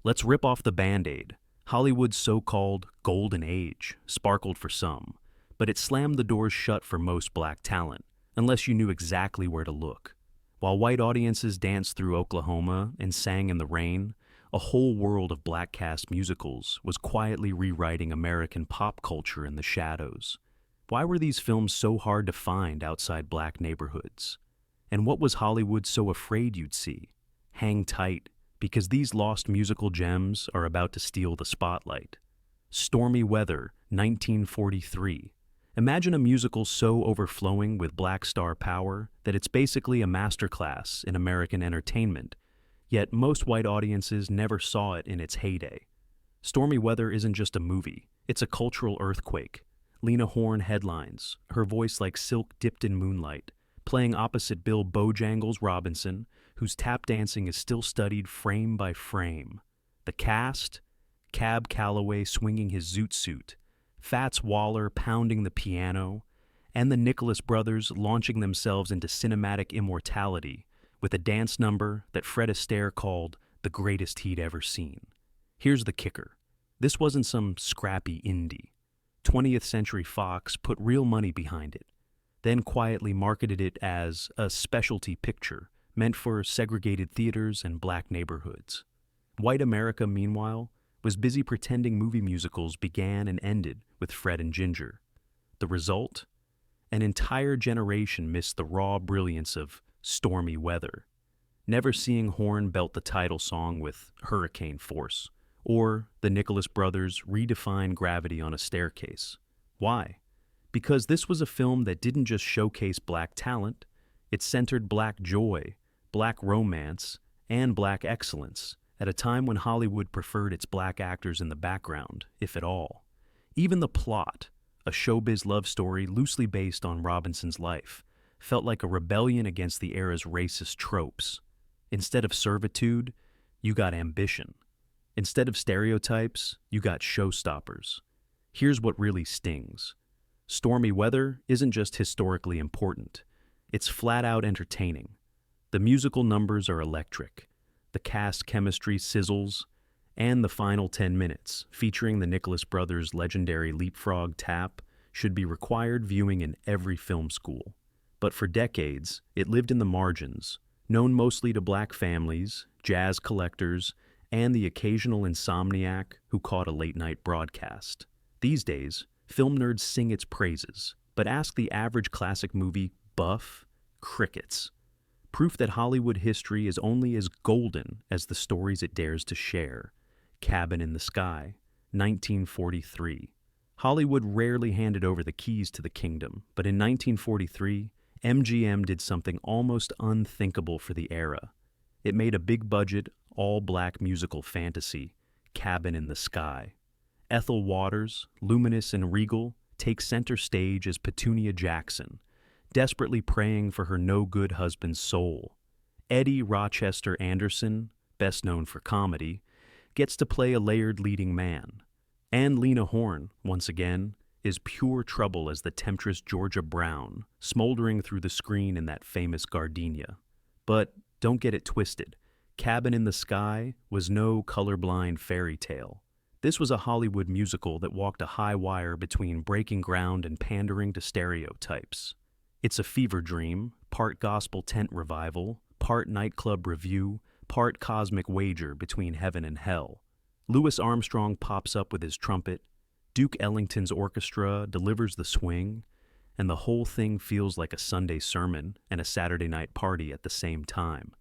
Let's rip off the Band-Aid. Hollywood's so-called golden age sparkled for some, but it slammed the doors shut for most black talent, unless you knew exactly where to look. While white audiences danced through Oklahoma and sang in the rain, a whole world of black cast musicals was quietly rewriting American pop culture in the shadows. Why were these films so hard to find outside black neighborhoods? And what was Hollywood so afraid you'd see? Hang tight, because these lost musical gems are about to steal the spotlight. Stormy Weather, 1943. Imagine a musical so overflowing with black star power that it's basically a masterclass in American entertainment, yet most white audiences never saw it in its heyday. Stormy Weather isn't just a movie, it's a cultural earthquake. Lena Horne headlines, her voice like silk dipped in moonlight, playing opposite Bill Bojangles Robinson, whose tap dancing is still studied frame by frame. The cast? Cab Calloway swinging his zoot suit, Fats Waller pounding the piano, and the Nicholas brothers launching themselves into cinematic immortality with a dance number that Fred Astaire called the greatest he'd ever seen. Here's the kicker. This wasn't some scrappy indie. 20th Century Fox put real money behind it, then quietly marketed it as a specialty picture meant for segregated theaters and black neighborhoods. White America, meanwhile, was busy pretending movie musicals began and ended with Fred and Ginger. The result? An entire generation missed the raw brilliance of Stormy Weather, never seeing Horne belt the title song with hurricane force, or the Nicholas brothers redefine gravity on a staircase. Why? Because this was a film that didn't just showcase black talent, it centered black joy, black romance, and black excellence at a time when Hollywood preferred its black actors in the background, if at all. Even the plot, a showbiz love story loosely based on Robinson's life, felt like a rebellion against the era's racist tropes. Instead of servitude, you got ambition. Instead of stereotypes, you got showstoppers. Here's what really stings. Stormy Weather isn't just historically important. It's flat-out entertaining. The musical numbers are electric. The cast chemistry sizzles, and the final 10 minutes, featuring the Nicholas brothers' legendary leapfrog tap, should be required viewing in every film school. But for decades, it lived in the margins, known mostly to black families, jazz collectors, and the occasional insomniac who caught a late-night broadcast. These days, film nerds sing its praises, but ask the average classic movie buff, crickets. Proof that Hollywood history is only as golden as the stories it dares to share. Cabin in the Sky, 1943. Hollywood rarely handed over the keys to the kingdom, but in 1943, MGM did something almost unthinkable for the era. It made a big-budget, all-black musical fantasy, Cabin in the Sky. Ethel Waters, luminous and regal, takes center stage as Petunia Jackson, desperately praying for her no-good husband's soul. Eddie Rochester Anderson, best known for comedy, gets to play a layered leading man. And Lena Horne, once again, is pure trouble as the temptress Georgia Brown, smoldering through the screen in that famous gardenia. But don't get it twisted. Cabin in the Sky was no colorblind fairy tale. This was a Hollywood musical that walked a high wire between breaking ground and pandering to stereotypes. It's a fever dream, part gospel tent revival, part nightclub review, part cosmic wager between heaven and hell. Louis Armstrong pops up with his trumpet, Duke Ellington's orchestra delivers the swing, and the whole thing feels like a Sunday sermon and a Saturday night party at the same time.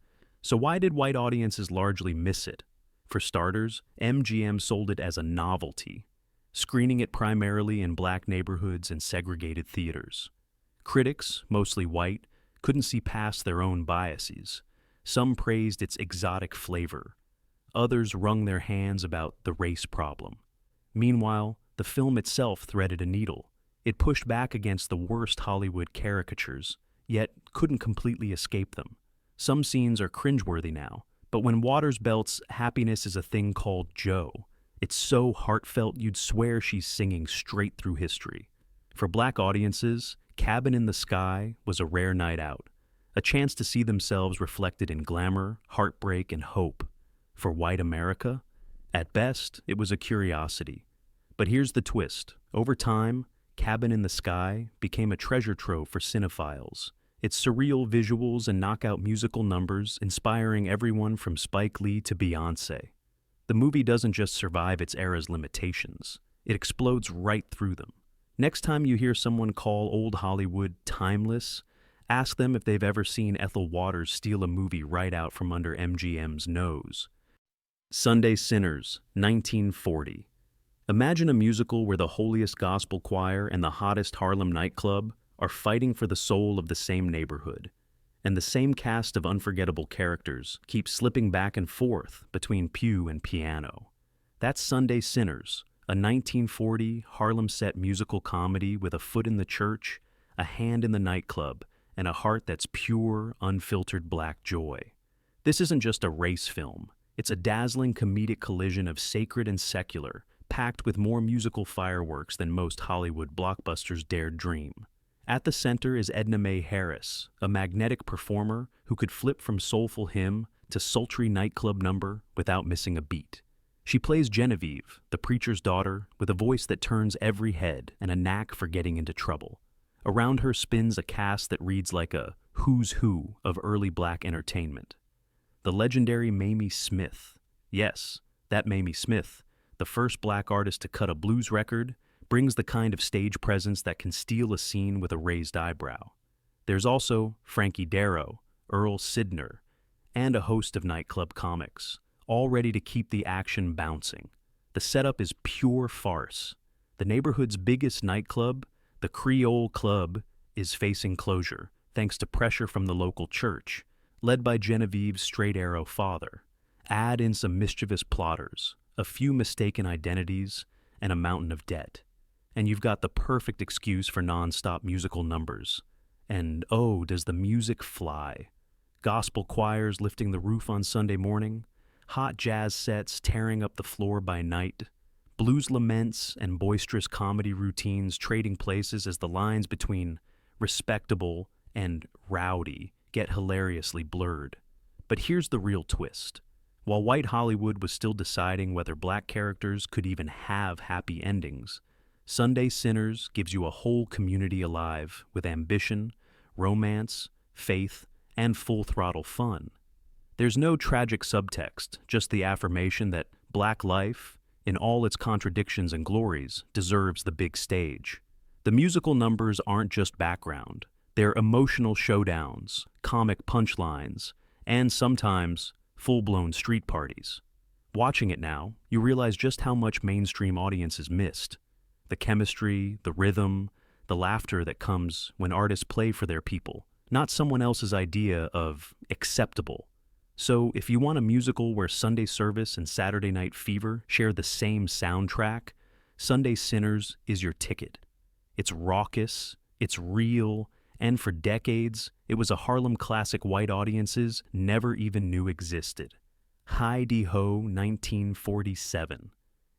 So why did white audiences largely miss it? For starters, MGM sold it as a novelty, screening it primarily in black neighborhoods and segregated theaters. Critics, mostly white, couldn't see past their own biases. Some praised its exotic flavor. Others wrung their hands about the race problem. Meanwhile, the film itself threaded a needle. It pushed back against the worst Hollywood caricatures, yet couldn't completely escape them. Some scenes are cringeworthy now, but when Waters belts "Happiness is a Thing Called Joe," it's so heartfelt you'd swear she's singing straight through history. For black audiences, Cabin in the Sky was a rare night out, a chance to see themselves reflected in glamour, heartbreak, and hope. For white America, At best, it was a curiosity. But here's the twist. Over time, Cabin in the Sky became a treasure trove for cinephiles. Its surreal visuals and knockout musical numbers inspiring everyone from Spike Lee to Beyoncé. The movie doesn't just survive its era's limitations, it explodes right through them. Next time you hear someone call old Hollywood timeless, ask them if they've ever seen Ethel Waters steal a movie right out from under MGM's nose. Sunday Sinners, 1940. Imagine a musical where the holiest gospel choir and the hottest Harlem nightclub are fighting for the soul of the same neighborhood, and the same cast of unforgettable characters keep slipping back and forth between pew and piano. That's Sunday Sinners, a 1940 Harlem-set musical comedy with a foot in the church, a hand in the nightclub, and a heart that's pure, unfiltered black joy. This isn't just a race film. It's a dazzling comedic collision of sacred and secular, packed with more musical fireworks than most Hollywood blockbusters dared dream. At the center is Edna Mae Harris, a magnetic performer who could flip from soulful hymn to sultry nightclub number without missing a beat. She plays Genevieve, the preacher's daughter, with a voice that turns every head and a knack for getting into trouble. Around her spins a cast that reads like a who's who of early black entertainment. The legendary Mamie Smith. Yes, that Mamie Smith, the first black artist to cut a blues record, brings the kind of stage presence that can steal a scene with a raised eyebrow. There's also Frankie Darro, Earl Sidner, and a host of nightclub comics, all ready to keep the action bouncing. The setup is pure farce. The neighborhood's biggest nightclub, the Creole Club, is facing closure, thanks to pressure from the local church, led by Genevieve's straight-arrow father. Add in some mischievous plotters, a few mistaken identities, and a mountain of debt. And you've got the perfect excuse for non-stop musical numbers. And oh, does the music fly. Gospel choirs lifting the roof on Sunday morning, hot jazz sets tearing up the floor by night, blues laments and boisterous comedy routines trading places as the lines between respectable and rowdy get hilariously blurred. But here's the real twist. While white Hollywood was still deciding whether black characters could even have happy endings, Sunday Sinners gives you a whole community alive with ambition, romance, faith, and full-throttle fun. There's no tragic subtext, just the affirmation that black life, in all its contradictions and glories, deserves the big stage. The musical numbers aren't just background. They're emotional showdowns, comic punchlines, and sometimes full-blown street parties. Watching it now, you realize just how much mainstream audiences missed. The chemistry, the rhythm, the laughter that comes when artists play for their people, not someone else's idea of acceptable. So if you want a musical where Sunday Service and Saturday Night Fever share the same soundtrack, Sunday Sinners is your ticket. It's raucous, it's real, and for decades, it was a Harlem classic white audiences never even knew existed. Hi-de-ho 1947.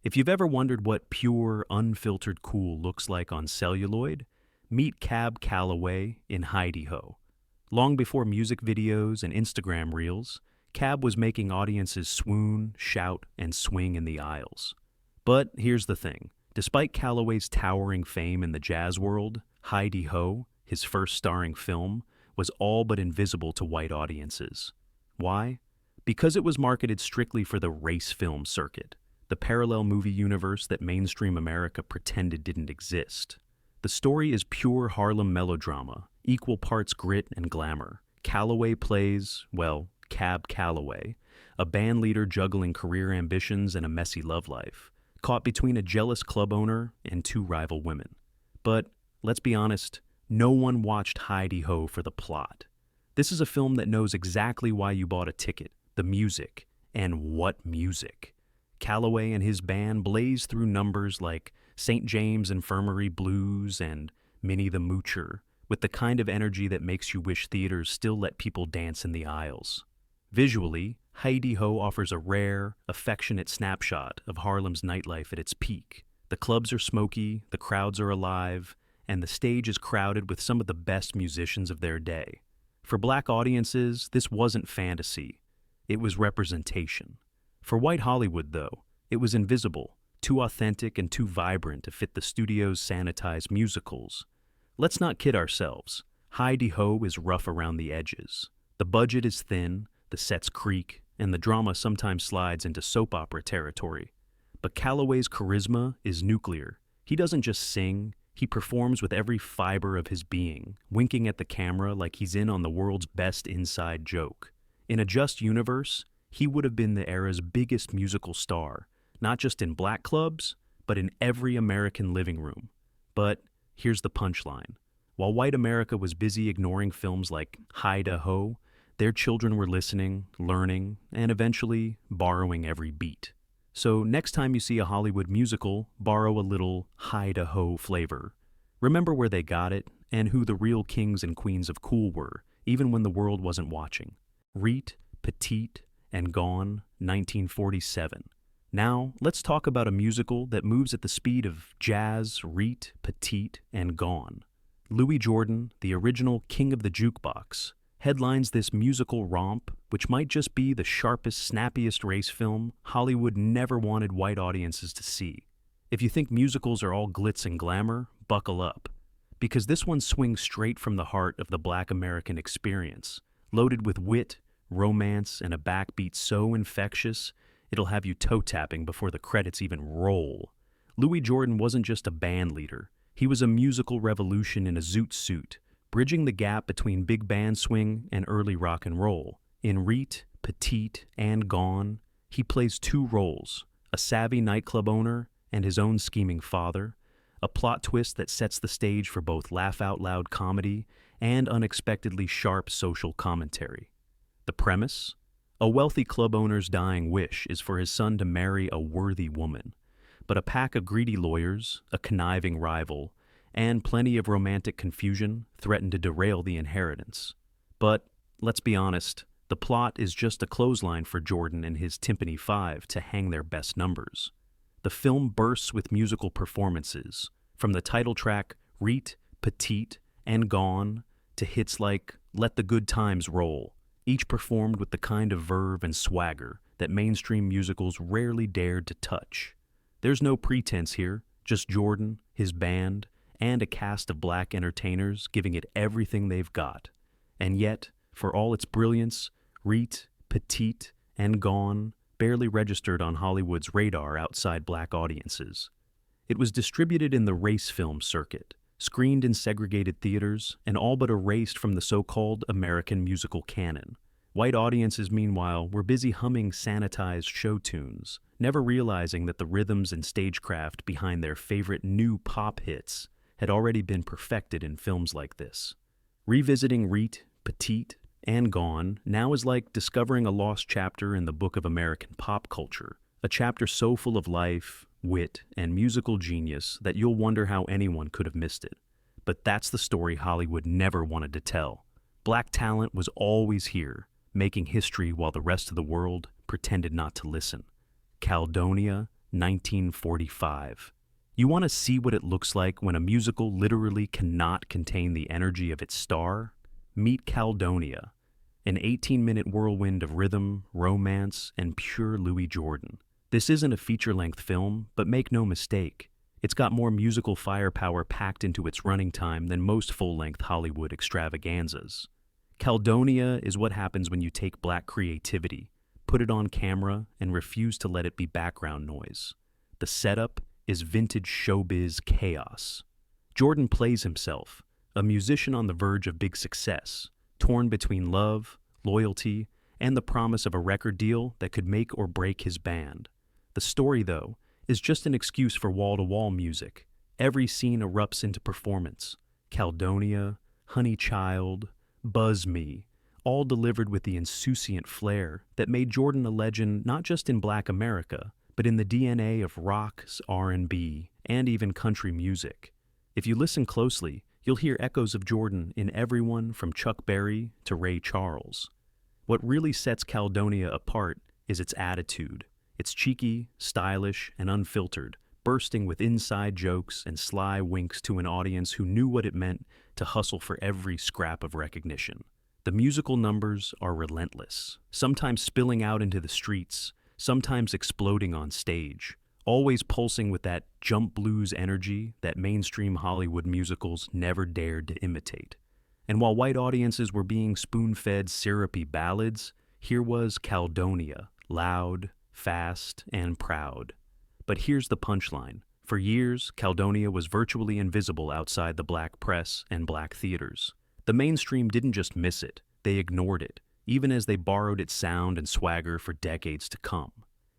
If you've ever wondered what pure, unfiltered cool looks like on celluloid, meet Cab Calloway in Hi-de-ho. Long before music videos and Instagram reels, Cab was making audiences swoon, shout, and swing in the aisles. But here's the thing. Despite Calloway's towering fame in the jazz world, Hi-de-ho, his first starring film, was all but invisible to white audiences. Why? Because it was marketed strictly for the race film circuit, the parallel movie universe that mainstream America pretended didn't exist. The story is pure Harlem melodrama, equal parts grit and glamour. Calloway plays, well, Cab Calloway, a band leader juggling career ambitions and a messy love life, caught between a jealous club owner and two rival women. But, let's be honest, no one watched Hi-de-ho for the plot. This is a film that knows exactly why you bought a ticket, the music, and what music. Calloway and his band blaze through numbers like St. James Infirmary Blues and Minnie the Moocher, with the kind of energy that makes you wish theaters still let people dance in the aisles. Visually, Hi-de-ho offers a rare, affectionate snapshot of Harlem's nightlife at its peak. The clubs are smoky, the crowds are alive, and the stage is crowded with some of the best musicians of their day. For black audiences, this wasn't fantasy. It was representation. For white Hollywood, though, It was invisible, too authentic and too vibrant to fit the studio's sanitized musicals. Let's not kid ourselves. Hi-de-Ho is rough around the edges. The budget is thin, the sets creak, and the drama sometimes slides into soap opera territory. But Calloway's charisma is nuclear. He doesn't just sing, he performs with every fiber of his being, winking at the camera like he's in on the world's best inside joke. In a just universe, he would have been the era's biggest musical star, not just in black clubs, but in every American living room. But here's the punchline. While white America was busy ignoring films like Hi-de-Ho, their children were listening, learning, and eventually borrowing every beat. So next time you see a Hollywood musical, borrow a little Hi-de-Ho flavor. Remember where they got it and who the real kings and queens of cool were, even when the world wasn't watching. Reet, Petite, and Gone, 1947. Now, let's talk about a musical that moves at the speed of jazz, Reet, Petite, and Gone. Louis Jordan, the original king of the jukebox, headlines this musical romp, which might just be the sharpest, snappiest race film Hollywood never wanted white audiences to see. If you think musicals are all glitz and glamour, buckle up. Because this one swings straight from the heart of the Black American experience, loaded with wit, romance, and a backbeat so infectious, it'll have you toe-tapping before the credits even roll. Louis Jordan wasn't just a band leader. He was a musical revolution in a zoot suit, bridging the gap between big band swing and early rock and roll. In Reet, Petite, and Gone, he plays two roles, a savvy nightclub owner and his own scheming father, a plot twist that sets the stage for both laugh-out-loud comedy and unexpectedly sharp social commentary. The premise? A wealthy club owner's dying wish is for his son to marry a worthy woman, but a pack of greedy lawyers, a conniving rival, and plenty of romantic confusion threaten to derail the inheritance. But, let's be honest, the plot is just a clothesline for Jordan and his Timpani 5 to hang their best numbers. The film bursts with musical performances, from the title track Reet, Petite, and Gone to hits like Let the Good Times Roll, each performed with the kind of verve and swagger that mainstream musicals rarely dared to touch. There's no pretense here, just Jordan, his band, and a cast of black entertainers giving it everything they've got. And yet, for all its brilliance, Reet, Petite, and Gone barely registered on Hollywood's radar outside black audiences. It was distributed in the race film circuit, screened in segregated theaters, and all but erased from the so-called American musical canon. White audiences, meanwhile, were busy humming sanitized show tunes, never realizing that the rhythms and stagecraft behind their favorite new pop hits had already been perfected in films like this. Revisiting Reet, Petite, and Gone now is like discovering a lost chapter in the book of American pop culture, a chapter so full of life, wit, and musical genius that you'll wonder how anyone could have missed it. But that's the story Hollywood never wanted to tell. Black talent was always here, making history while the rest of the world pretended not to listen. Caldonia, 1945. You want to see what it looks like when a musical literally cannot contain the energy of its star? Meet Caldonia, an 18-minute whirlwind of rhythm, romance, and pure Louis Jordan. This isn't a feature-length film, but make no mistake, it's got more musical firepower packed into its running time than most full-length Hollywood extravaganzas. Caldonia is what happens when you take black creativity, put it on camera, and refuse to let it be background noise. The setup is vintage showbiz chaos. Jordan plays himself, a musician on the verge of big success, torn between love, loyalty, and the promise of a record deal that could make or break his band. The story, though, is just an excuse for wall-to-wall music. Every scene erupts into performance. Caldonia, Honey Child, Buzz Me, all delivered with the insouciant flair that made Jordan a legend not just in Black America, but in the DNA of rock, R&B, and even country music. If you listen closely, you'll hear echoes of Jordan in everyone from Chuck Berry to Ray Charles. What really sets Caldonia apart is its attitude. It's cheeky, stylish, and unfiltered, bursting with inside jokes and sly winks to an audience who knew what it meant to hustle for every scrap of recognition. The musical numbers are relentless, sometimes spilling out into the streets, sometimes exploding on stage, always pulsing with that jump blues energy that mainstream Hollywood musicals never dared to imitate. And while white audiences were being spoon-fed syrupy ballads, here was Caldonia, loud, fast, and proud. But here's the punchline. For years, Caldonia was virtually invisible outside the black press and black theaters. The mainstream didn't just miss it, they ignored it, even as they borrowed its sound and swagger for decades to come.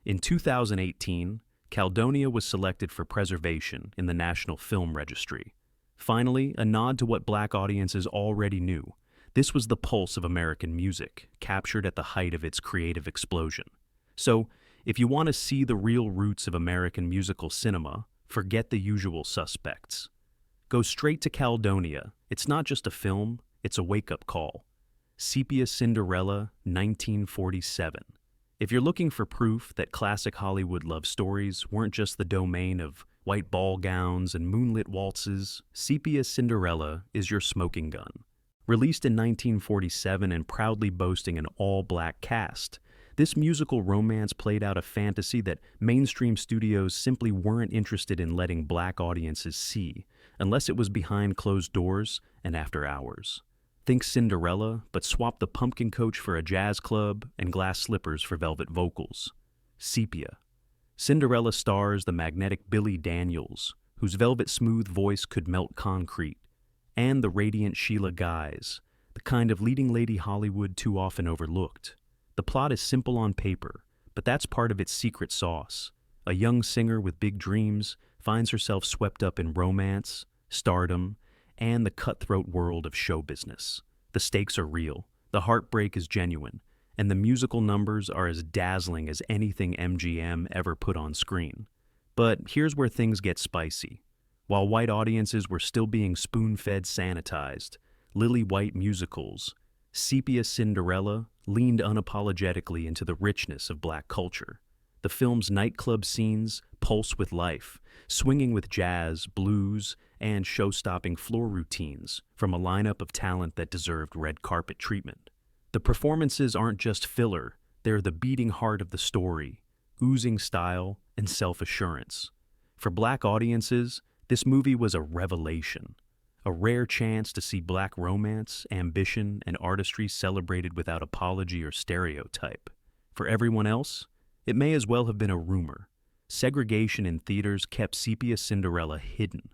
In 2018, Caldonia was selected for preservation in the National Film Registry. Finally, a nod to what black audiences already knew. This was the pulse of American music, captured at the height of its creative explosion. So, if you want to see the real roots of American musical cinema, forget the usual suspects. Go straight to Caldonia. It's not just a film, it's a wake-up call. Sepia Cinderella, 1947. If you're looking for proof that classic Hollywood love stories weren't just the domain of white ball gowns and moonlit waltzes, Sepia Cinderella is your smoking gun. Released in 1947 and proudly boasting an all-black cast, this musical romance played out a fantasy that mainstream studios simply weren't interested in letting black audiences see, unless it was behind closed doors and after hours. Think Cinderella, but swap the pumpkin coach for a jazz club and glass slippers for velvet vocals. Sepia. Cinderella stars the magnetic Billy Daniels, whose velvet-smooth voice could melt concrete, and the radiant Sheila Guise, the kind of leading lady Hollywood too often overlooked. The plot is simple on paper, but that's part of its secret sauce. A young singer with big dreams finds herself swept up in romance, stardom, and the cutthroat world of show business. The stakes are real, the heartbreak is genuine, and the musical numbers are as dazzling as anything MGM ever put on screen. But here's where things get spicy. While white audiences were still being spoon-fed sanitized, lily-white musicals, Sepia Cinderella leaned unapologetically into the richness of black culture. The film's nightclub scenes pulse with life, swinging with jazz, blues, and show-stopping floor routines from a lineup of talent that deserved red carpet treatment. The performances aren't just filler, they're the beating heart of the story, oozing style and self-assurance. For black audiences, this movie was a revelation, a rare chance to see black romance, ambition, and artistry celebrated without apology or stereotype. For everyone else, it may as well have been a rumor. Segregation in theaters kept Sepia Cinderella hidden,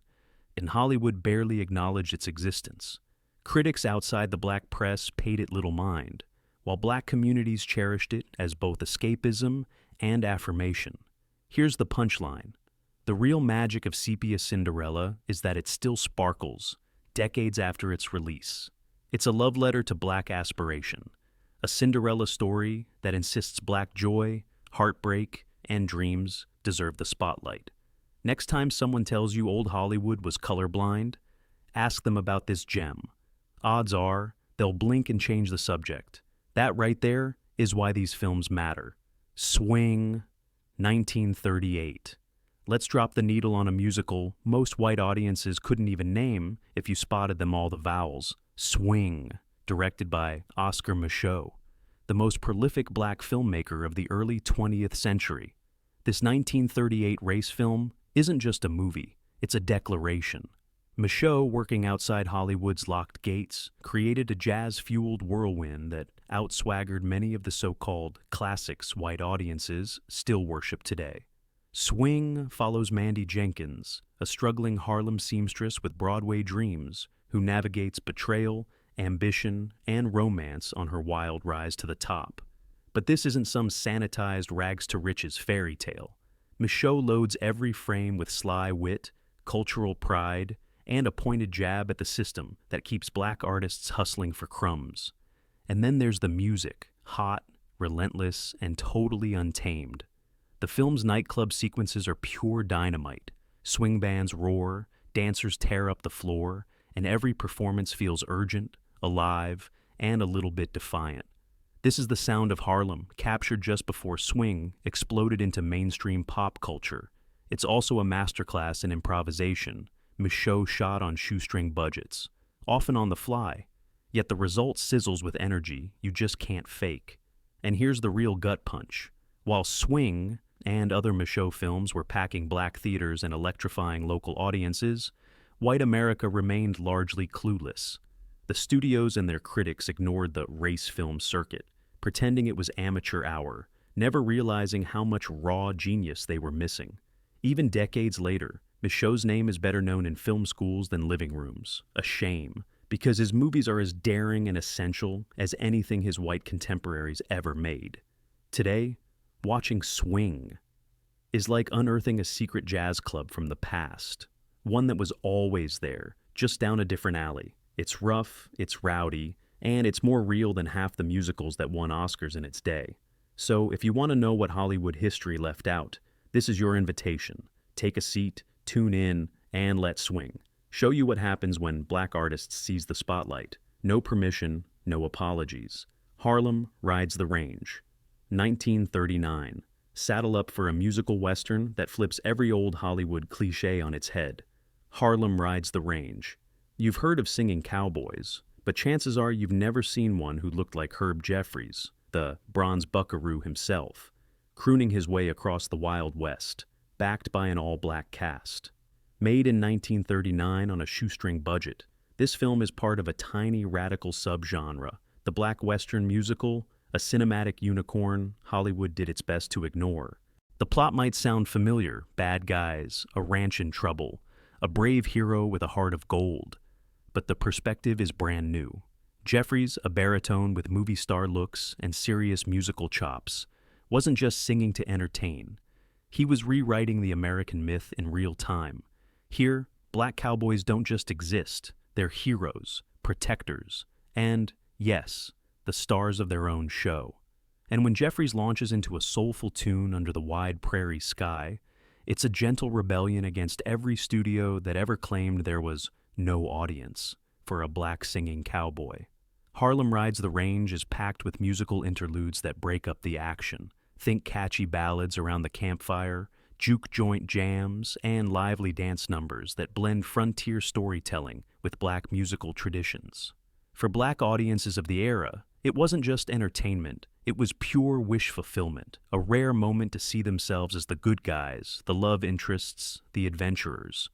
and Hollywood barely acknowledged its existence. Critics outside the black press paid it little mind, while black communities cherished it as both escapism and affirmation. Here's the punchline. The real magic of Sepia Cinderella is that it still sparkles, decades after its release. It's a love letter to black aspiration, a Cinderella story that insists black joy, heartbreak, and dreams deserve the spotlight. Next time someone tells you old Hollywood was colorblind, ask them about this gem. Odds are, they'll blink and change the subject. That right there is why these films matter. Swing, 1938. Let's drop the needle on a musical most white audiences couldn't even name if you spotted them all the vowels. Swing, directed by Oscar Micheaux, the most prolific black filmmaker of the early 20th century. This 1938 race film isn't just a movie, it's a declaration. Micheaux, working outside Hollywood's locked gates, created a jazz-fueled whirlwind that outswaggered many of the so-called classics white audiences still worship today. Swing follows Mandy Jenkins, a struggling Harlem seamstress with Broadway dreams, who navigates betrayal, ambition, and romance on her wild rise to the top. But this isn't some sanitized rags-to-riches fairy tale. Micheaux loads every frame with sly wit, cultural pride, and a pointed jab at the system that keeps black artists hustling for crumbs. And then there's the music, hot, relentless, and totally untamed. The film's nightclub sequences are pure dynamite. Swing bands roar, dancers tear up the floor, and every performance feels urgent, alive, and a little bit defiant. This is the sound of Harlem, captured just before swing exploded into mainstream pop culture. It's also a masterclass in improvisation, Micheaux shot on shoestring budgets, often on the fly, yet the result sizzles with energy you just can't fake. And here's the real gut punch. While Swing and other Michaud films were packing black theaters and electrifying local audiences, white America remained largely clueless. The studios and their critics ignored the race film circuit, pretending it was amateur hour, never realizing how much raw genius they were missing. Even decades later, Michaud's name is better known in film schools than living rooms. A shame, because his movies are as daring and essential as anything his white contemporaries ever made. Today, watching Swing is like unearthing a secret jazz club from the past, one that was always there, just down a different alley. It's rough, it's rowdy, and it's more real than half the musicals that won Oscars in its day. So if you want to know what Hollywood history left out, this is your invitation. Take a seat, tune in, and let's swing. Show you what happens when black artists seize the spotlight. No permission, no apologies. Harlem rides the range. 1939. Saddle up for a musical western that flips every old Hollywood cliché on its head. Harlem rides the range. You've heard of singing cowboys, but chances are you've never seen one who looked like Herb Jeffries, the bronze buckaroo himself, crooning his way across the Wild West, backed by an all-black cast. Made in 1939 on a shoestring budget, this film is part of a tiny radical subgenre, the black western musical, a cinematic unicorn Hollywood did its best to ignore. The plot might sound familiar: bad guys, a ranch in trouble, a brave hero with a heart of gold. But the perspective is brand new. Jeffries, a baritone with movie star looks and serious musical chops, wasn't just singing to entertain. He was rewriting the American myth in real time. Here, black cowboys don't just exist, they're heroes, protectors, and, yes, the stars of their own show. And when Jeffries launches into a soulful tune under the wide prairie sky, it's a gentle rebellion against every studio that ever claimed there was no audience for a black singing cowboy. Harlem Rides the Range is packed with musical interludes that break up the action. Think catchy ballads around the campfire, juke joint jams, and lively dance numbers that blend frontier storytelling with black musical traditions. For black audiences of the era, it wasn't just entertainment, it was pure wish fulfillment, a rare moment to see themselves as the good guys, the love interests, the adventurers.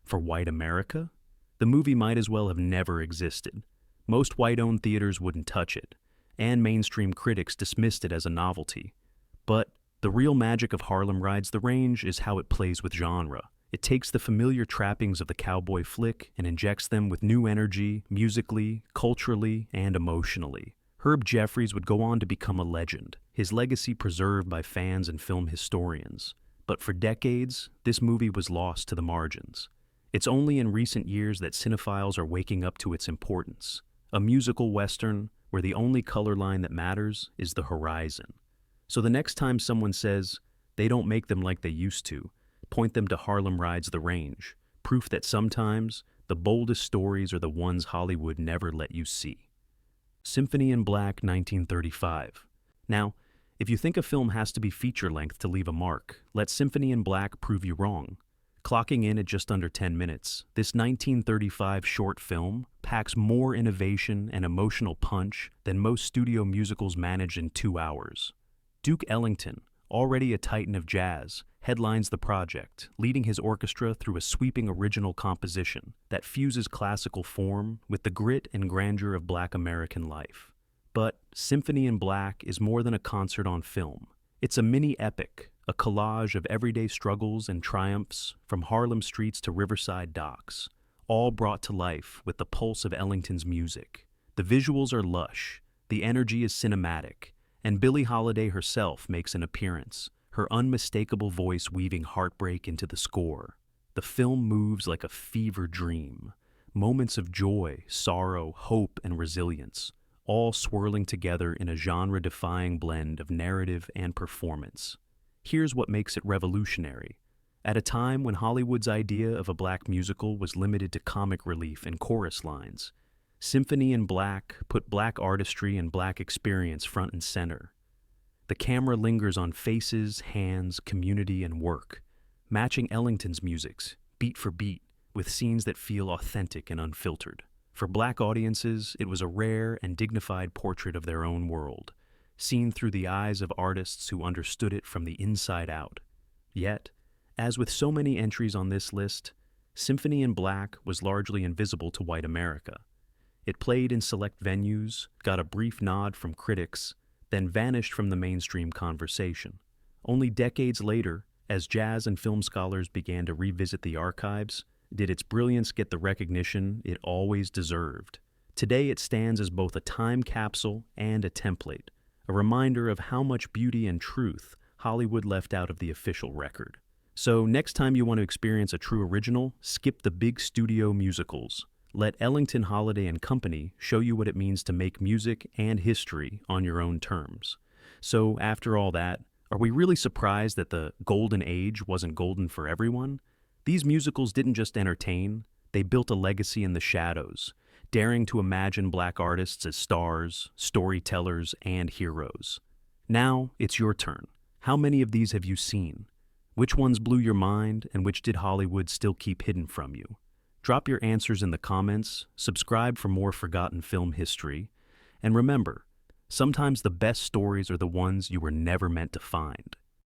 For white America, the movie might as well have never existed. Most white-owned theaters wouldn't touch it, and mainstream critics dismissed it as a novelty. But the real magic of Harlem Rides the Range is how it plays with genre. It takes the familiar trappings of the cowboy flick and injects them with new energy, musically, culturally, and emotionally. Herb Jeffries would go on to become a legend, his legacy preserved by fans and film historians. But for decades, this movie was lost to the margins. It's only in recent years that cinephiles are waking up to its importance. A musical western where the only color line that matters is the horizon. So the next time someone says they don't make them like they used to, point them to Harlem Rides the Range, proof that sometimes the boldest stories are the ones Hollywood never let you see. Symphony in Black, 1935. Now, if you think a film has to be feature-length to leave a mark, let Symphony in Black prove you wrong. Clocking in at just under 10 minutes, this 1935 short film packs more innovation and emotional punch than most studio musicals manage in 2 hours. Duke Ellington, already a titan of jazz, headlines the project, leading his orchestra through a sweeping original composition that fuses classical form with the grit and grandeur of black American life. But Symphony in Black is more than a concert on film. It's a mini-epic, a collage of everyday struggles and triumphs from Harlem streets to riverside docks, all brought to life with the pulse of Ellington's music. The visuals are lush, the energy is cinematic, and Billie Holiday herself makes an appearance, her unmistakable voice weaving heartbreak into the score. The film moves like a fever dream, moments of joy, sorrow, hope, and resilience, all swirling together in a genre-defying blend of narrative and performance. Here's what makes it revolutionary. At a time when Hollywood's idea of a black musical was limited to comic relief and chorus lines, Symphony in Black put black artistry and black experience front and center. The camera lingers on faces, hands, community, and work, matching Ellington's musics, beat for beat, with scenes that feel authentic and unfiltered. For black audiences, it was a rare and dignified portrait of their own world, seen through the eyes of artists who understood it from the inside out. Yet, as with so many entries on this list, Symphony in Black was largely invisible to white America. It played in select venues, got a brief nod from critics, then vanished from the mainstream conversation. Only decades later, as jazz and film scholars began to revisit the archives, did its brilliance get the recognition it always deserved. Today it stands as both a time capsule and a template, a reminder of how much beauty and truth Hollywood left out of the official record. So next time you want to experience a true original, skip the big studio musicals. Let Ellington Holiday and Company show you what it means to make music and history on your own terms. So after all that, are we really surprised that the golden age wasn't golden for everyone? These musicals didn't just entertain, they built a legacy in the shadows, daring to imagine black artists as stars, storytellers, and heroes. Now, it's your turn. How many of these have you seen? Which ones blew your mind, and which did Hollywood still keep hidden from you? Drop your answers in the comments, subscribe for more forgotten film history, and remember, sometimes the best stories are the ones you were never meant to find.